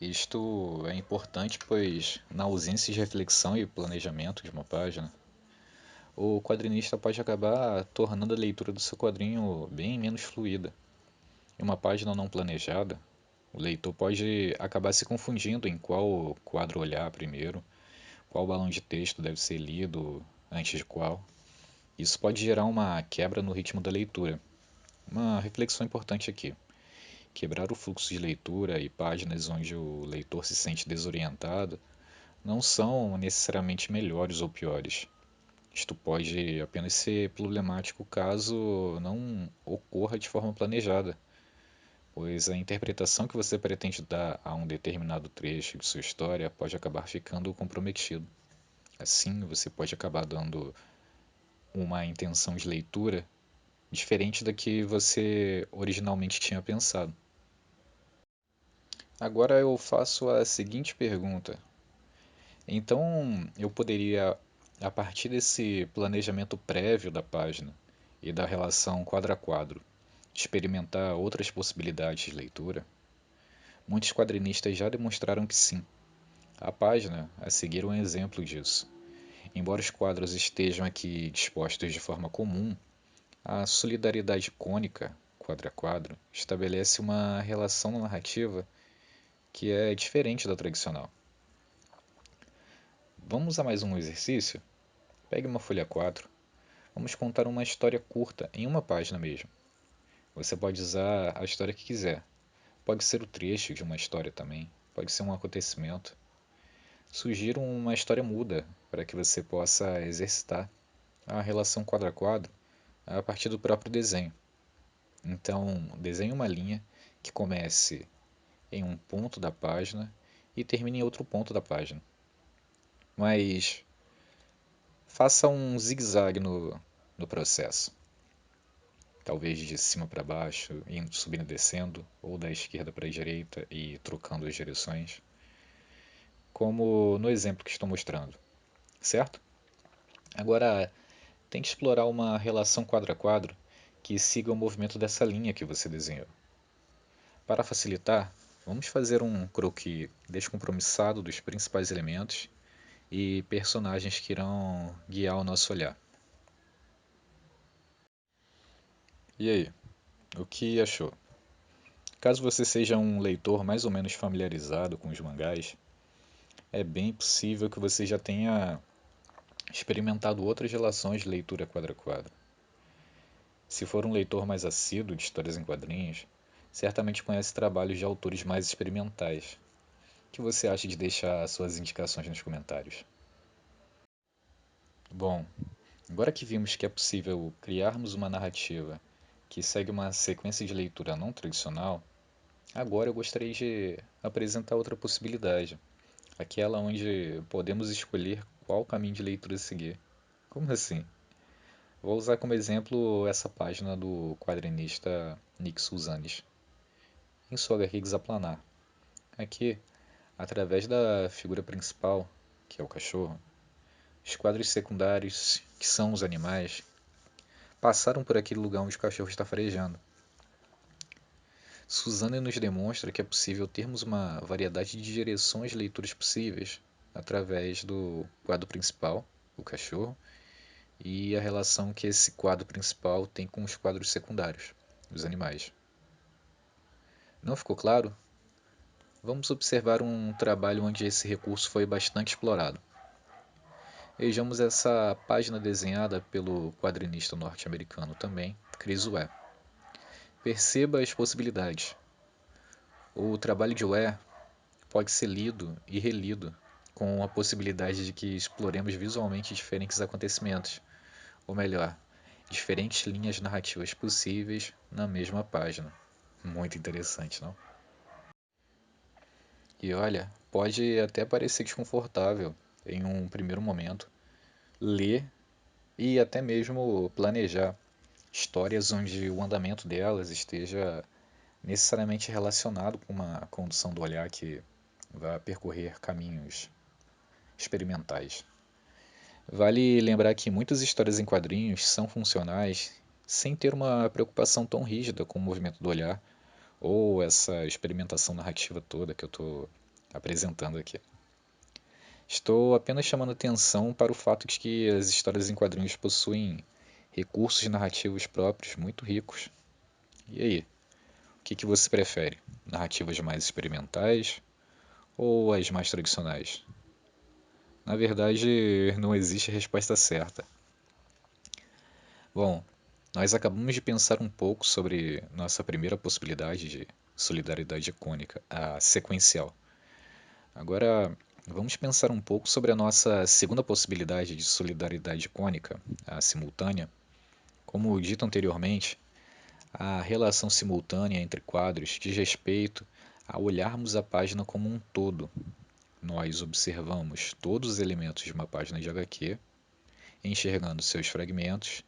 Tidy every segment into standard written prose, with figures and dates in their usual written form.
Isto é importante, pois, na ausência de reflexão e planejamento de uma página, o quadrinista pode acabar tornando a leitura do seu quadrinho bem menos fluida. Em uma página não planejada, o leitor pode acabar se confundindo em qual quadro olhar primeiro, qual balão de texto deve ser lido antes de qual. Isso pode gerar uma quebra no ritmo da leitura. Uma reflexão importante aqui: quebrar o fluxo de leitura e páginas onde o leitor se sente desorientado não são necessariamente melhores ou piores. Isto pode apenas ser problemático caso não ocorra de forma planejada, pois a interpretação que você pretende dar a um determinado trecho de sua história pode acabar ficando comprometido. Assim, você pode acabar dando uma intenção de leitura diferente da que você originalmente tinha pensado. Agora eu faço a seguinte pergunta: então, eu poderia, a partir desse planejamento prévio da página e da relação quadro a quadro, experimentar outras possibilidades de leitura? Muitos quadrinistas já demonstraram que sim. A página a seguir é um exemplo disso. Embora os quadros estejam aqui dispostos de forma comum, a solidariedade cônica, quadro a quadro, estabelece uma relação narrativa que é diferente da tradicional. Vamos a mais um exercício? Pegue uma folha 4. Vamos contar uma história curta, em uma página mesmo. Você pode usar a história que quiser. Pode ser o trecho de uma história também. Pode ser um acontecimento. Sugiro uma história muda para que você possa exercitar a relação quadro a quadro a partir do próprio desenho. Então, desenhe uma linha que comece em um ponto da página e termine em outro ponto da página. Mas faça um zigue-zague no processo. Talvez de cima para baixo, indo, subindo e descendo, ou da esquerda para a direita e trocando as direções, como no exemplo que estou mostrando, certo? Agora, tente explorar uma relação quadro a quadro que siga o movimento dessa linha que você desenhou. Para facilitar, vamos fazer um croquis descompromissado dos principais elementos e personagens que irão guiar o nosso olhar. E aí, o que achou? Caso você seja um leitor mais ou menos familiarizado com os mangás, é bem possível que você já tenha experimentado outras relações de leitura quadro a quadro. Se for um leitor mais assíduo de histórias em quadrinhos, certamente conhece trabalhos de autores mais experimentais. O que você acha de deixar suas indicações nos comentários? Bom, agora que vimos que é possível criarmos uma narrativa que segue uma sequência de leitura não tradicional, agora eu gostaria de apresentar outra possibilidade, aquela onde podemos escolher qual caminho de leitura seguir. Como assim? Vou usar como exemplo essa página do quadrinista Nick Souzanes, em sua HQ Exaplanar. Aqui, através da figura principal, que é o cachorro, os quadros secundários, que são os animais, passaram por aquele lugar onde o cachorro está farejando. Suzanne nos demonstra que é possível termos uma variedade de direções de leituras possíveis através do quadro principal, o cachorro, e a relação que esse quadro principal tem com os quadros secundários, os animais. Não ficou claro? Vamos observar um trabalho onde esse recurso foi bastante explorado. Vejamos essa página desenhada pelo quadrinista norte-americano também, Chris Ware. Perceba as possibilidades. O trabalho de Ware pode ser lido e relido com a possibilidade de que exploremos visualmente diferentes acontecimentos, ou melhor, diferentes linhas narrativas possíveis na mesma página. Muito interessante, não? E olha, pode até parecer desconfortável em um primeiro momento ler e até mesmo planejar histórias onde o andamento delas esteja necessariamente relacionado com uma condução do olhar que vai percorrer caminhos experimentais. Vale lembrar que muitas histórias em quadrinhos são funcionais sem ter uma preocupação tão rígida com o movimento do olhar ou essa experimentação narrativa toda que eu estou apresentando aqui. Estou apenas chamando atenção para o fato de que as histórias em quadrinhos possuem recursos narrativos próprios muito ricos. E aí, o que você prefere? Narrativas mais experimentais ou as mais tradicionais? Na verdade, não existe resposta certa. Bom, nós acabamos de pensar um pouco sobre nossa primeira possibilidade de solidariedade icônica, a sequencial. Agora, vamos pensar um pouco sobre a nossa segunda possibilidade de solidariedade icônica, a simultânea. Como dito anteriormente, a relação simultânea entre quadros diz respeito a olharmos a página como um todo. Nós observamos todos os elementos de uma página de HQ, enxergando seus fragmentos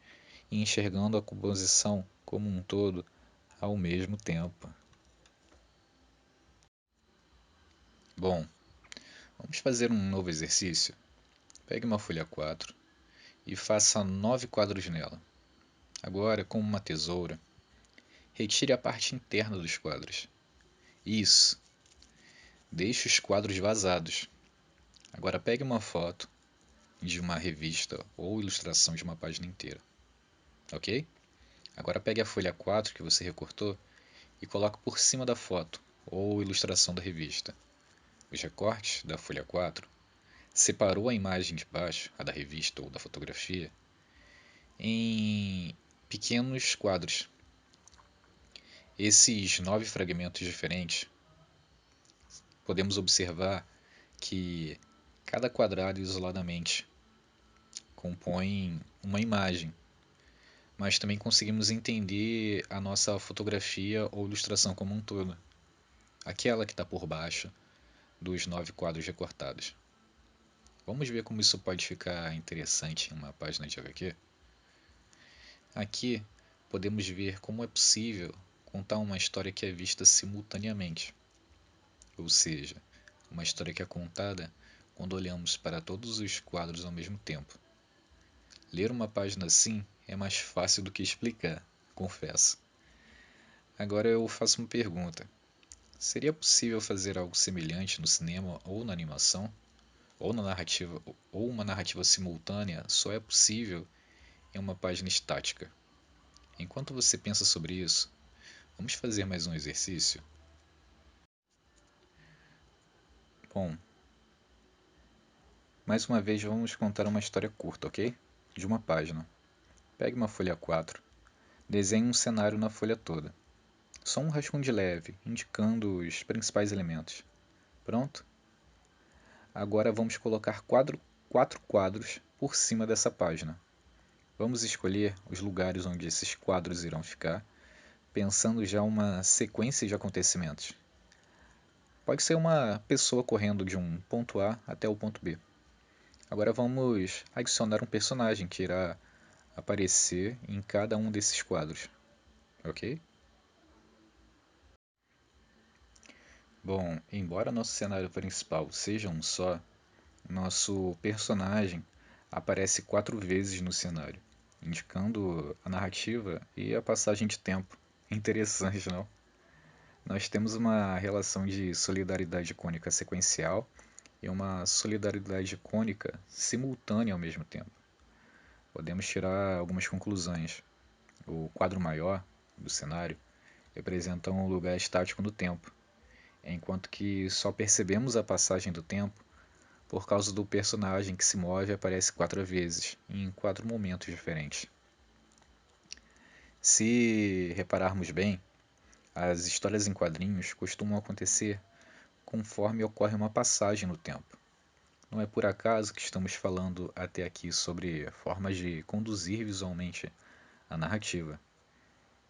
e enxergando a composição como um todo ao mesmo tempo. Bom, vamos fazer um novo exercício. Pegue uma folha 4 e faça 9 quadros nela. Agora, com uma tesoura, retire a parte interna dos quadros. Isso, deixe os quadros vazados. Agora pegue uma foto de uma revista ou ilustração de uma página inteira, ok? Agora pegue a folha 4 que você recortou e coloque por cima da foto ou ilustração da revista. Os recortes da folha 4 separou a imagem de baixo, a da revista ou da fotografia, em pequenos quadros. Esses 9 fragmentos diferentes, podemos observar que cada quadrado isoladamente compõe uma imagem, mas também conseguimos entender a nossa fotografia ou ilustração como um todo, aquela que está por baixo dos 9 quadros recortados. Vamos ver como isso pode ficar interessante em uma página de HQ? Aqui podemos ver como é possível contar uma história que é vista simultaneamente, ou seja, uma história que é contada quando olhamos para todos os quadros ao mesmo tempo. Ler uma página assim é mais fácil do que explicar, confesso. Agora eu faço uma pergunta: seria possível fazer algo semelhante no cinema ou na animação? Ou na narrativa, ou uma narrativa simultânea só é possível em uma página estática? Enquanto você pensa sobre isso, vamos fazer mais um exercício? Bom, mais uma vez vamos contar uma história curta, ok? De uma página. Pegue uma folha 4, desenhe um cenário na folha toda. Só um rascunho de leve, indicando os principais elementos. Pronto? Agora vamos colocar 4 quadros por cima dessa página. Vamos escolher os lugares onde esses quadros irão ficar, pensando já uma sequência de acontecimentos. Pode ser uma pessoa correndo de um ponto A até o ponto B. Agora vamos adicionar um personagem que irá aparecer em cada um desses quadros, ok? Bom, embora nosso cenário principal seja um só, nosso personagem aparece 4 vezes no cenário, indicando a narrativa e a passagem de tempo. Interessante, não? Nós temos uma relação de solidariedade icônica sequencial e uma solidariedade icônica simultânea ao mesmo tempo. Podemos tirar algumas conclusões. O quadro maior do cenário representa um lugar estático no tempo, enquanto que só percebemos a passagem do tempo por causa do personagem que se move e aparece 4 vezes, em 4 momentos diferentes. Se repararmos bem, as histórias em quadrinhos costumam acontecer conforme ocorre uma passagem no tempo. Não é por acaso que estamos falando até aqui sobre formas de conduzir visualmente a narrativa.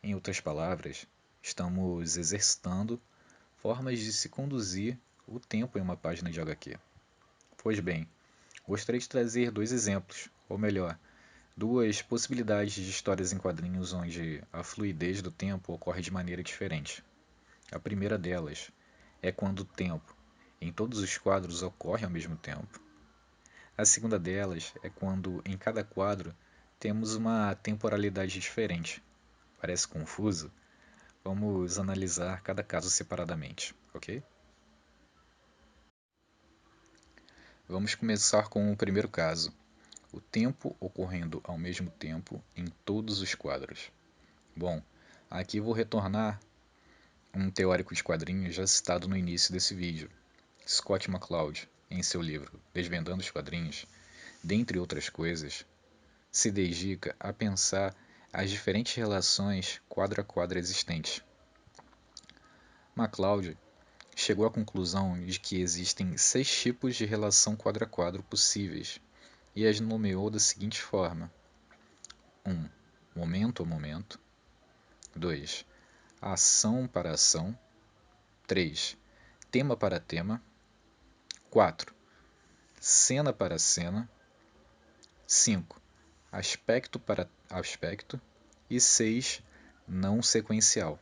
Em outras palavras, estamos exercitando formas de se conduzir o tempo em uma página de HQ. Pois bem, gostaria de trazer 2 exemplos, ou melhor, 2 possibilidades de histórias em quadrinhos onde a fluidez do tempo ocorre de maneira diferente. A primeira delas é quando o tempo em todos os quadros ocorre ao mesmo tempo. A segunda delas é quando em cada quadro temos uma temporalidade diferente. Parece confuso? Vamos analisar cada caso separadamente, ok? Vamos começar com o primeiro caso: o tempo ocorrendo ao mesmo tempo em todos os quadros. Bom, aqui vou retornar um teórico de quadrinhos já citado no início desse vídeo, Scott McCloud, em seu livro Desvendando os Quadrinhos, dentre outras coisas, se dedica a pensar as diferentes relações quadro a quadro existentes. McCloud chegou à conclusão de que existem 6 tipos de relação quadro a quadro possíveis e as nomeou da seguinte forma: 1. Momento a momento. 2. Ação para ação. 3. Tema para tema. 4. Cena para cena. 5. Aspecto para aspecto. E 6. Não sequencial.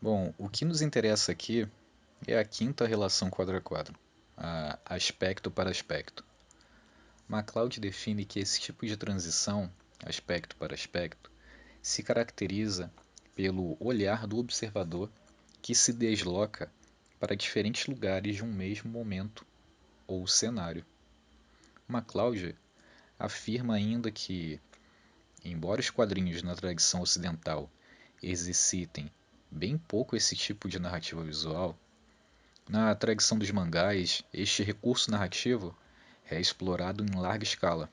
Bom, o que nos interessa aqui é a quinta relação quadro a quadro, a aspecto para aspecto. McCloud define que esse tipo de transição, aspecto para aspecto, se caracteriza pelo olhar do observador que se desloca para diferentes lugares de um mesmo momento ou cenário. McCloud afirma ainda que, embora os quadrinhos na tradição ocidental exercitem bem pouco esse tipo de narrativa visual, na tradição dos mangás este recurso narrativo é explorado em larga escala.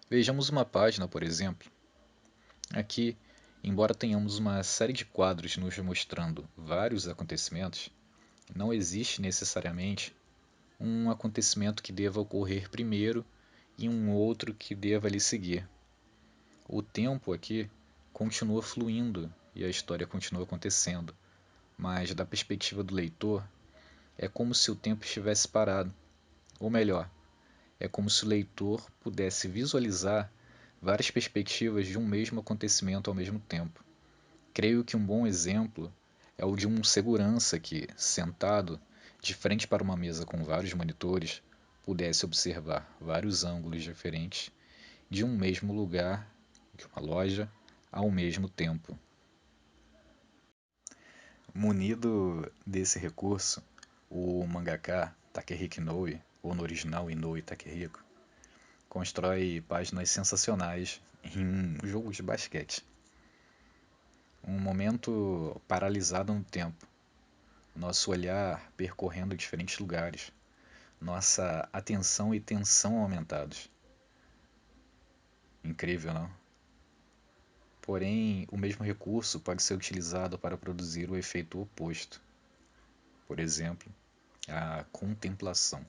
Vejamos uma página, por exemplo. Aqui, embora tenhamos uma série de quadros nos mostrando vários acontecimentos, não existe necessariamente um acontecimento que deva ocorrer primeiro e um outro que deva lhe seguir. O tempo aqui continua fluindo e a história continua acontecendo, mas da perspectiva do leitor, é como se o tempo estivesse parado. Ou melhor, é como se o leitor pudesse visualizar várias perspectivas de um mesmo acontecimento ao mesmo tempo. Creio que um bom exemplo é o de um segurança que, sentado de frente para uma mesa com vários monitores, pudesse observar vários ângulos diferentes de um mesmo lugar, de uma loja, ao mesmo tempo. Munido desse recurso, o mangaka Takehiko Inoue, ou no original Inoue Takehiko, constrói páginas sensacionais em um jogo de basquete. Um momento paralisado no tempo, nosso olhar percorrendo diferentes lugares, nossa atenção e tensão aumentados. Incrível, não? Porém, o mesmo recurso pode ser utilizado para produzir o efeito oposto. Por exemplo, a contemplação.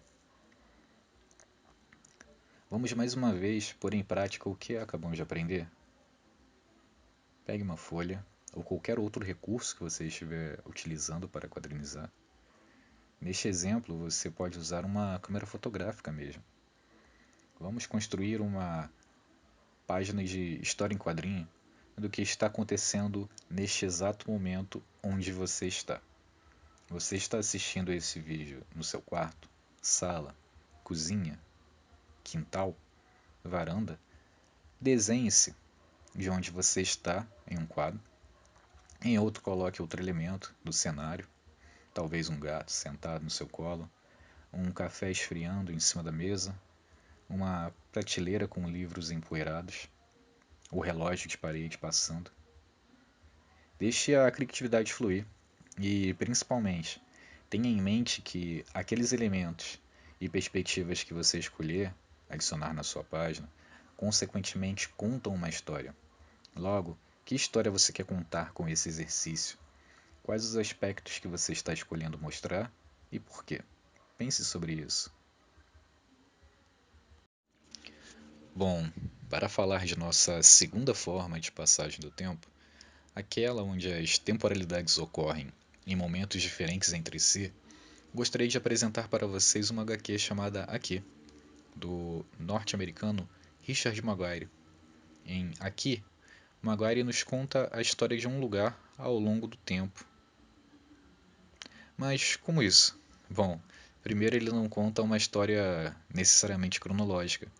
Vamos mais uma vez pôr em prática o que acabamos de aprender? Pegue uma folha ou qualquer outro recurso que você estiver utilizando para quadrinizar. Neste exemplo, você pode usar uma câmera fotográfica mesmo. Vamos construir uma página de história em quadrinho do que está acontecendo neste exato momento onde você está. Você está assistindo esse vídeo no seu quarto, sala, cozinha, quintal, varanda? Desenhe-se de onde você está em um quadro. Em outro, coloque outro elemento do cenário, talvez um gato sentado no seu colo, um café esfriando em cima da mesa, uma prateleira com livros empoeirados, o relógio de parede passando. Deixe a criatividade fluir e, principalmente, tenha em mente que aqueles elementos e perspectivas que você escolher adicionar na sua página, consequentemente contam uma história. Logo, que história você quer contar com esse exercício? Quais os aspectos que você está escolhendo mostrar e por quê? Pense sobre isso. Bom, para falar de nossa segunda forma de passagem do tempo, aquela onde as temporalidades ocorrem em momentos diferentes entre si, gostaria de apresentar para vocês uma HQ chamada Aqui, do norte-americano Richard Maguire. Em Aqui, Maguire nos conta a história de um lugar ao longo do tempo. Mas como isso? Bom, primeiro ele não conta uma história necessariamente cronológica.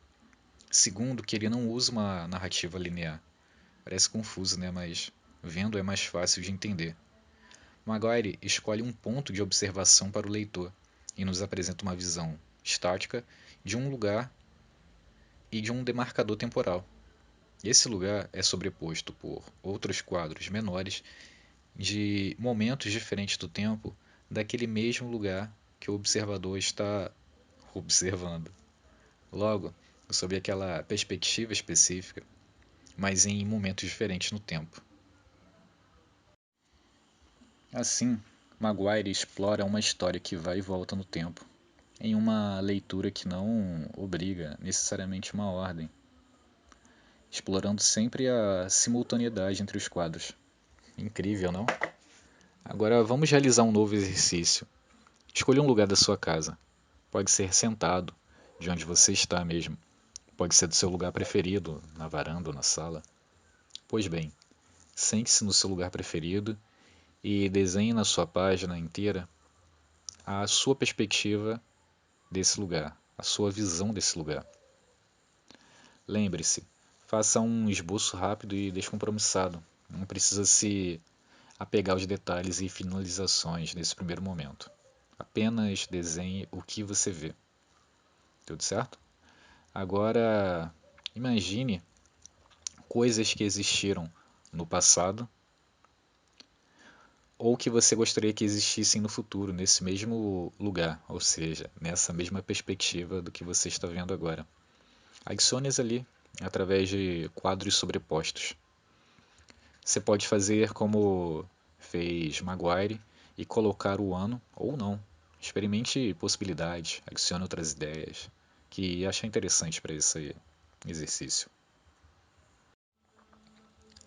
Segundo, que ele não usa uma narrativa linear. Parece confuso, né? Mas vendo é mais fácil de entender. Maguire escolhe um ponto de observação para o leitor e nos apresenta uma visão estática de um lugar e de um demarcador temporal. Esse lugar é sobreposto por outros quadros menores de momentos diferentes do tempo daquele mesmo lugar que o observador está observando. Logo, sob aquela perspectiva específica, mas em momentos diferentes no tempo. Assim, Maguire explora uma história que vai e volta no tempo, em uma leitura que não obriga necessariamente uma ordem, explorando sempre a simultaneidade entre os quadros. Incrível, não? Agora vamos realizar um novo exercício. Escolha um lugar da sua casa. Pode ser sentado, de onde você está mesmo. Pode ser do seu lugar preferido, na varanda ou na sala. Pois bem, sente-se no seu lugar preferido e desenhe na sua página inteira a sua perspectiva desse lugar, a sua visão desse lugar. Lembre-se, faça um esboço rápido e descompromissado. Não precisa se apegar aos detalhes e finalizações nesse primeiro momento. Apenas desenhe o que você vê. Tudo certo? Agora, imagine coisas que existiram no passado ou que você gostaria que existissem no futuro, nesse mesmo lugar, ou seja, nessa mesma perspectiva do que você está vendo agora. Adicione-as ali, através de quadros sobrepostos. Você pode fazer como fez Maguire e colocar o ano ou não. Experimente possibilidades, adicione outras ideias que acha interessante para esse exercício.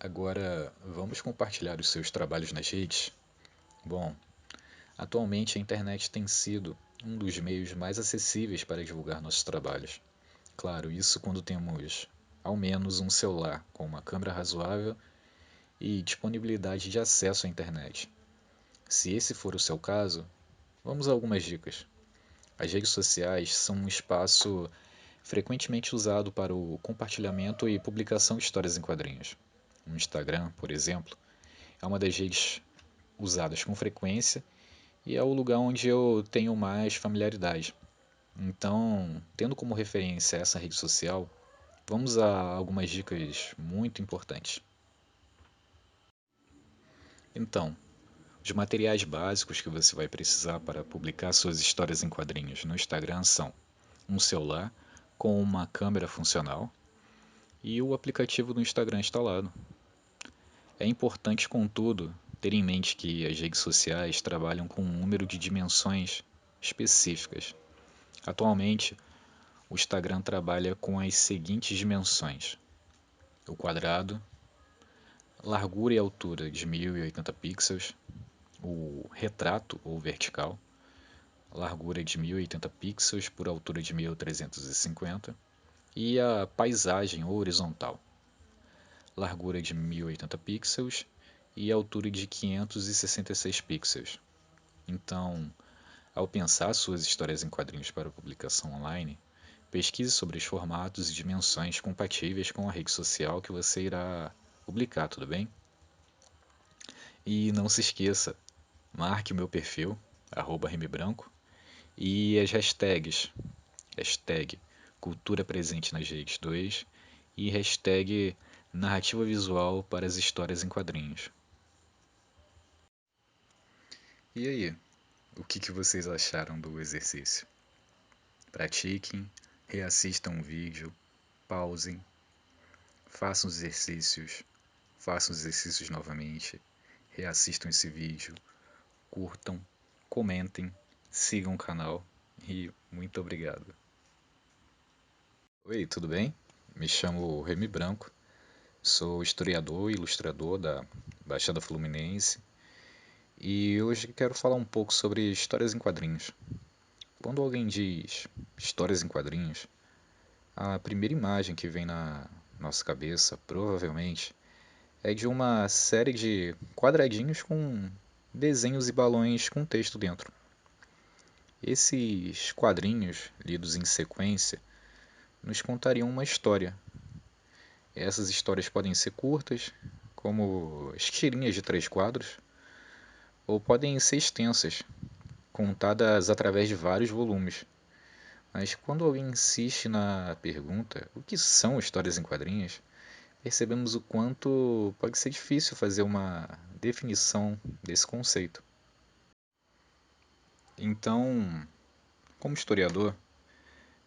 Agora, vamos compartilhar os seus trabalhos nas redes? Bom, atualmente a internet tem sido um dos meios mais acessíveis para divulgar nossos trabalhos. Claro, isso quando temos ao menos um celular com uma câmera razoável e disponibilidade de acesso à internet. Se esse for o seu caso, vamos a algumas dicas. As redes sociais são um espaço frequentemente usado para o compartilhamento e publicação de histórias em quadrinhos. O Instagram, por exemplo, é uma das redes usadas com frequência e é o lugar onde eu tenho mais familiaridade. Então, tendo como referência essa rede social, vamos a algumas dicas muito importantes. Então, os materiais básicos que você vai precisar para publicar suas histórias em quadrinhos no Instagram são um celular com uma câmera funcional e o aplicativo do Instagram instalado. É importante, contudo, ter em mente que as redes sociais trabalham com um número de dimensões específicas. Atualmente, o Instagram trabalha com as seguintes dimensões: o quadrado, largura e altura de 1080 pixels, o retrato ou vertical, largura de 1080 pixels por altura de 1350, e a paisagem ou horizontal, largura de 1080 pixels e altura de 566 pixels. Então, ao pensar suas histórias em quadrinhos para publicação online, pesquise sobre os formatos e dimensões compatíveis com a rede social que você irá publicar, tudo bem? E não se esqueça, marque o meu perfil, @remibranco, e as hashtags, hashtag Cultura Presente nas Redes 2 e hashtag Narrativa Visual para as Histórias em Quadrinhos. E aí, o que vocês acharam do exercício? Pratiquem, reassistam o vídeo, pausem, façam os exercícios novamente, reassistam esse vídeo, curtam, comentem, sigam o canal e muito obrigado. Oi, tudo bem? Me chamo Remy Branco, sou historiador e ilustrador da Baixada Fluminense e hoje quero falar um pouco sobre histórias em quadrinhos. Quando alguém diz histórias em quadrinhos, a primeira imagem que vem na nossa cabeça, provavelmente, é de uma série de quadradinhos com desenhos e balões com texto dentro. Esses quadrinhos, lidos em sequência, nos contariam uma história. Essas histórias podem ser curtas, como as tirinhas de 3 quadros, ou podem ser extensas, contadas através de vários volumes. Mas quando alguém insiste na pergunta o que são histórias em quadrinhos, percebemos o quanto pode ser difícil fazer uma definição desse conceito. Então, como historiador,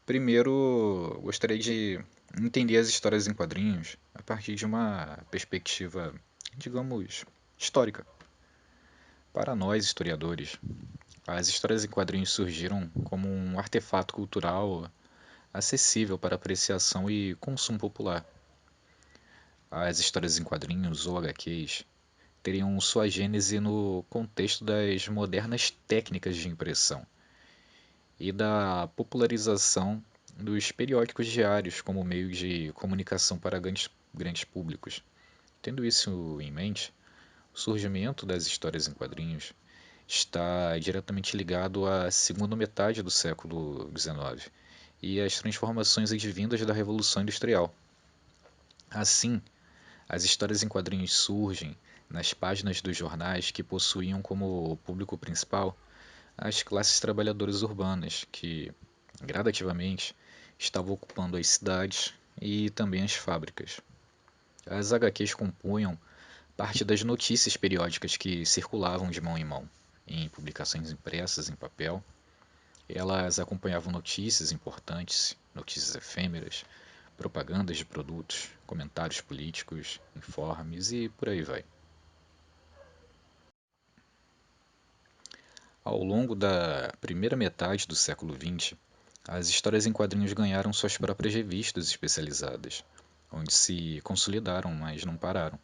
primeiro gostaria de entender as histórias em quadrinhos a partir de uma perspectiva, digamos, histórica. Para nós, historiadores, as histórias em quadrinhos surgiram como um artefato cultural acessível para apreciação e consumo popular. As histórias em quadrinhos, ou HQs, teriam sua gênese no contexto das modernas técnicas de impressão e da popularização dos periódicos diários como meio de comunicação para grandes públicos. Tendo isso em mente, o surgimento das histórias em quadrinhos está diretamente ligado à segunda metade do século XIX e às transformações advindas da Revolução Industrial. Assim, as histórias em quadrinhos surgem nas páginas dos jornais que possuíam como público principal as classes trabalhadoras urbanas, que gradativamente estavam ocupando as cidades e também as fábricas. As HQs compunham parte das notícias periódicas que circulavam de mão em mão, em publicações impressas em papel. Elas acompanhavam notícias importantes, notícias efêmeras, propagandas de produtos, comentários políticos, informes e por aí vai. Ao longo da primeira metade do século XX, as histórias em quadrinhos ganharam suas próprias revistas especializadas, onde se consolidaram, mas não pararam.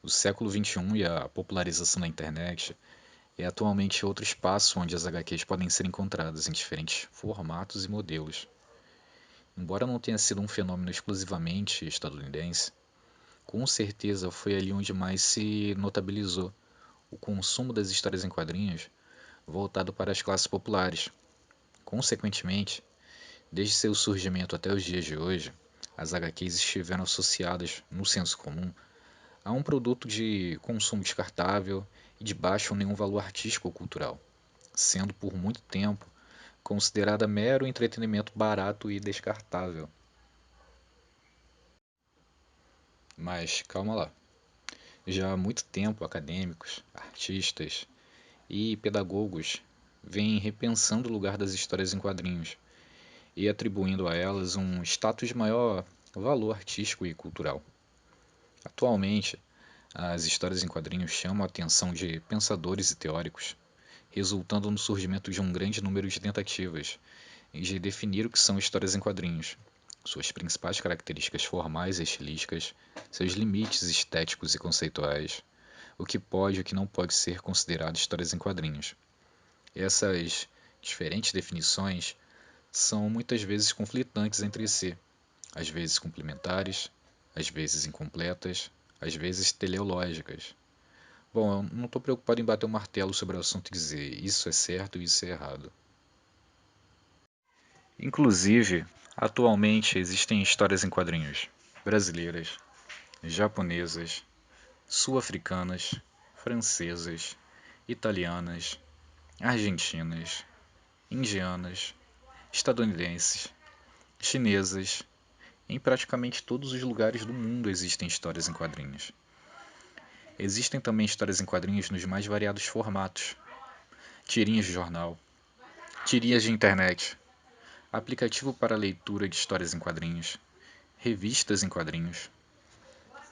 O século XXI e a popularização da internet é atualmente outro espaço onde as HQs podem ser encontradas em diferentes formatos e modelos. Embora não tenha sido um fenômeno exclusivamente estadunidense, com certeza foi ali onde mais se notabilizou o consumo das histórias em quadrinhos voltado para as classes populares. Consequentemente, desde seu surgimento até os dias de hoje, as HQs estiveram associadas, no senso comum, a um produto de consumo descartável e de baixo ou nenhum valor artístico ou cultural, sendo por muito tempo considerada mero entretenimento barato e descartável. Mas calma lá. Já há muito tempo, acadêmicos, artistas e pedagogos vêm repensando o lugar das histórias em quadrinhos e atribuindo a elas um status de maior valor artístico e cultural. Atualmente, as histórias em quadrinhos chamam a atenção de pensadores e teóricos, resultando no surgimento de um grande número de tentativas de definir o que são histórias em quadrinhos, suas principais características formais e estilísticas, seus limites estéticos e conceituais, o que pode e o que não pode ser considerado histórias em quadrinhos. Essas diferentes definições são muitas vezes conflitantes entre si, às vezes complementares, às vezes incompletas, às vezes teleológicas. Bom, eu não estou preocupado em bater o martelo sobre o assunto e dizer isso é certo e isso é errado. Inclusive, atualmente existem histórias em quadrinhos brasileiras, japonesas, sul-africanas, francesas, italianas, argentinas, indianas, estadunidenses, chinesas. Em praticamente todos os lugares do mundo existem histórias em quadrinhos. Existem também histórias em quadrinhos nos mais variados formatos: tirinhas de jornal, tirinhas de internet, aplicativo para leitura de histórias em quadrinhos, revistas em quadrinhos,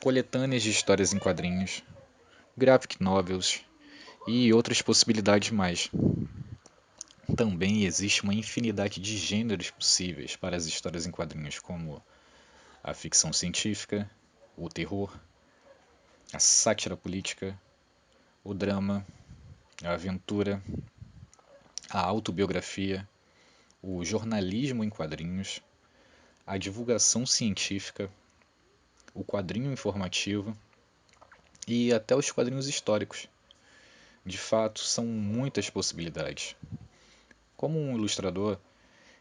coletâneas de histórias em quadrinhos, graphic novels e outras possibilidades mais. Também existe uma infinidade de gêneros possíveis para as histórias em quadrinhos, como a ficção científica, o terror, a sátira política, o drama, a aventura, a autobiografia, o jornalismo em quadrinhos, a divulgação científica, o quadrinho informativo e até os quadrinhos históricos. De fato, são muitas possibilidades. Como um ilustrador,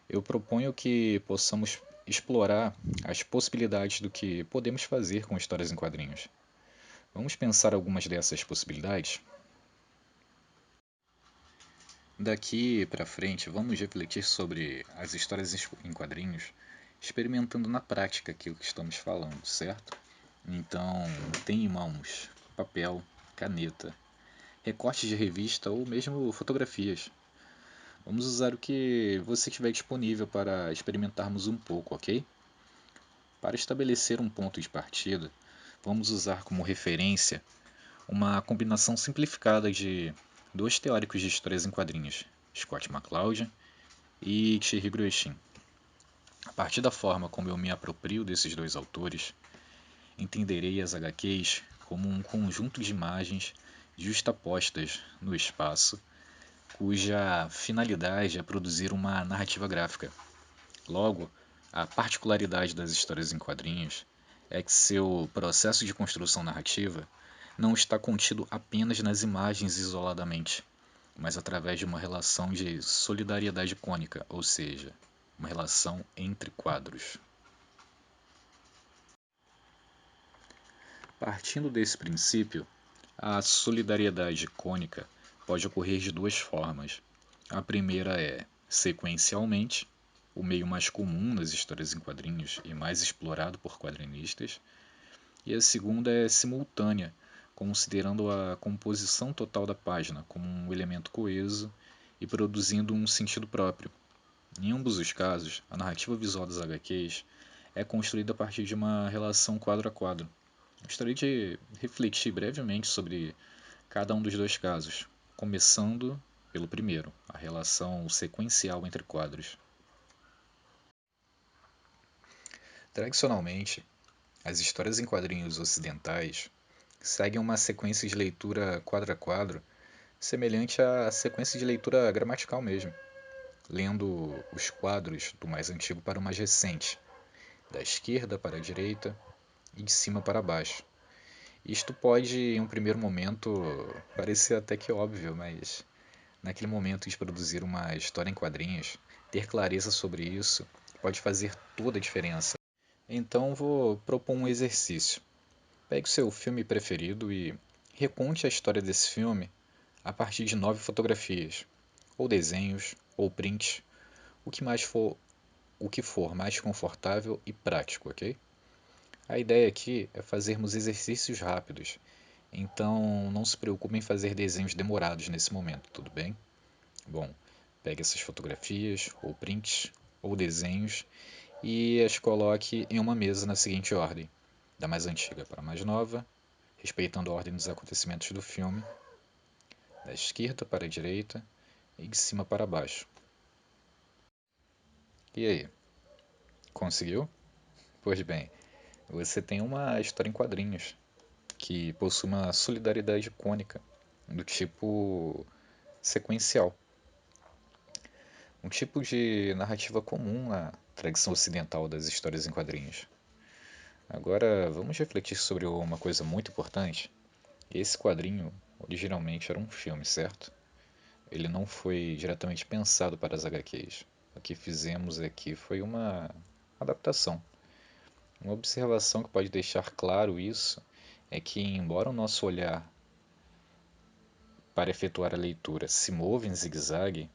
eu proponho que possamos explorar as possibilidades do que podemos fazer com histórias em quadrinhos. Vamos pensar algumas dessas possibilidades? Daqui para frente, vamos refletir sobre as histórias em quadrinhos, experimentando na prática aquilo que estamos falando, certo? Então, tenha em mãos papel, caneta, recortes de revista ou mesmo fotografias. Vamos usar o que você tiver disponível para experimentarmos um pouco, ok? Para estabelecer um ponto de partida, vamos usar como referência uma combinação simplificada de dois teóricos de histórias em quadrinhos, Scott McCloud e Chihiro Eshin. A partir da forma como eu me aproprio desses dois autores, entenderei as HQs como um conjunto de imagens justapostas no espaço, cuja finalidade é produzir uma narrativa gráfica. Logo, a particularidade das histórias em quadrinhos é que seu processo de construção narrativa não está contido apenas nas imagens isoladamente, mas através de uma relação de solidariedade cônica, ou seja, uma relação entre quadros. Partindo desse princípio, a solidariedade cônica pode ocorrer de duas formas. A primeira é sequencialmente, o meio mais comum nas histórias em quadrinhos e mais explorado por quadrinistas, e a segunda é simultânea, considerando a composição total da página como um elemento coeso e produzindo um sentido próprio. Em ambos os casos, a narrativa visual das HQs é construída a partir de uma relação quadro a quadro. Gostaria de refletir brevemente sobre cada um dos dois casos, começando pelo primeiro, a relação sequencial entre quadros. Tradicionalmente, as histórias em quadrinhos ocidentais seguem uma sequência de leitura quadro a quadro, semelhante à sequência de leitura gramatical mesmo, lendo os quadros do mais antigo para o mais recente, da esquerda para a direita e de cima para baixo. Isto pode, em um primeiro momento, parecer até que óbvio, mas naquele momento de produzir uma história em quadrinhos, ter clareza sobre isso pode fazer toda a diferença. Então vou propor um exercício. Pegue o seu filme preferido e reconte a história desse filme a partir de 9 fotografias, ou desenhos, ou prints, o que for mais confortável e prático, ok? A ideia aqui é fazermos exercícios rápidos, então não se preocupe em fazer desenhos demorados nesse momento, tudo bem? Bom, pegue essas fotografias, ou prints, ou desenhos e as coloque em uma mesa na seguinte ordem: da mais antiga para a mais nova, respeitando a ordem dos acontecimentos do filme, da esquerda para a direita e de cima para baixo. E aí, conseguiu? Pois bem, você tem uma história em quadrinhos que possui uma solidariedade icônica, do tipo sequencial, um tipo de narrativa comum na tradição ocidental das histórias em quadrinhos. Agora, vamos refletir sobre uma coisa muito importante. Esse quadrinho originalmente era um filme, certo? Ele não foi diretamente pensado para as HQs. O que fizemos aqui foi uma adaptação. Uma observação que pode deixar claro isso é que, embora o nosso olhar para efetuar a leitura se mova em zigue-zague,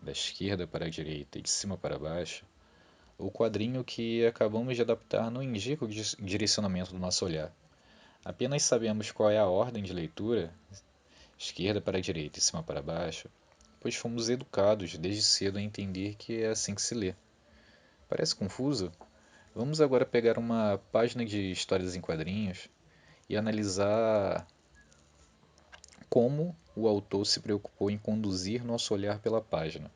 da esquerda para a direita e de cima para baixo, o quadrinho que acabamos de adaptar não indica o direcionamento do nosso olhar. Apenas sabemos qual é a ordem de leitura, esquerda para a direita e cima para baixo, pois fomos educados desde cedo a entender que é assim que se lê. Parece confuso? Vamos agora pegar uma página de histórias em quadrinhos e analisar como o autor se preocupou em conduzir nosso olhar pela página.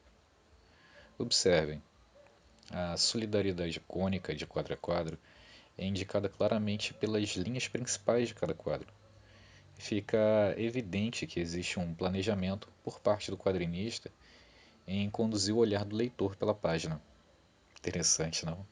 Observem, a solidariedade icônica de quadro a quadro é indicada claramente pelas linhas principais de cada quadro. Fica evidente que existe um planejamento por parte do quadrinista em conduzir o olhar do leitor pela página. Interessante, não?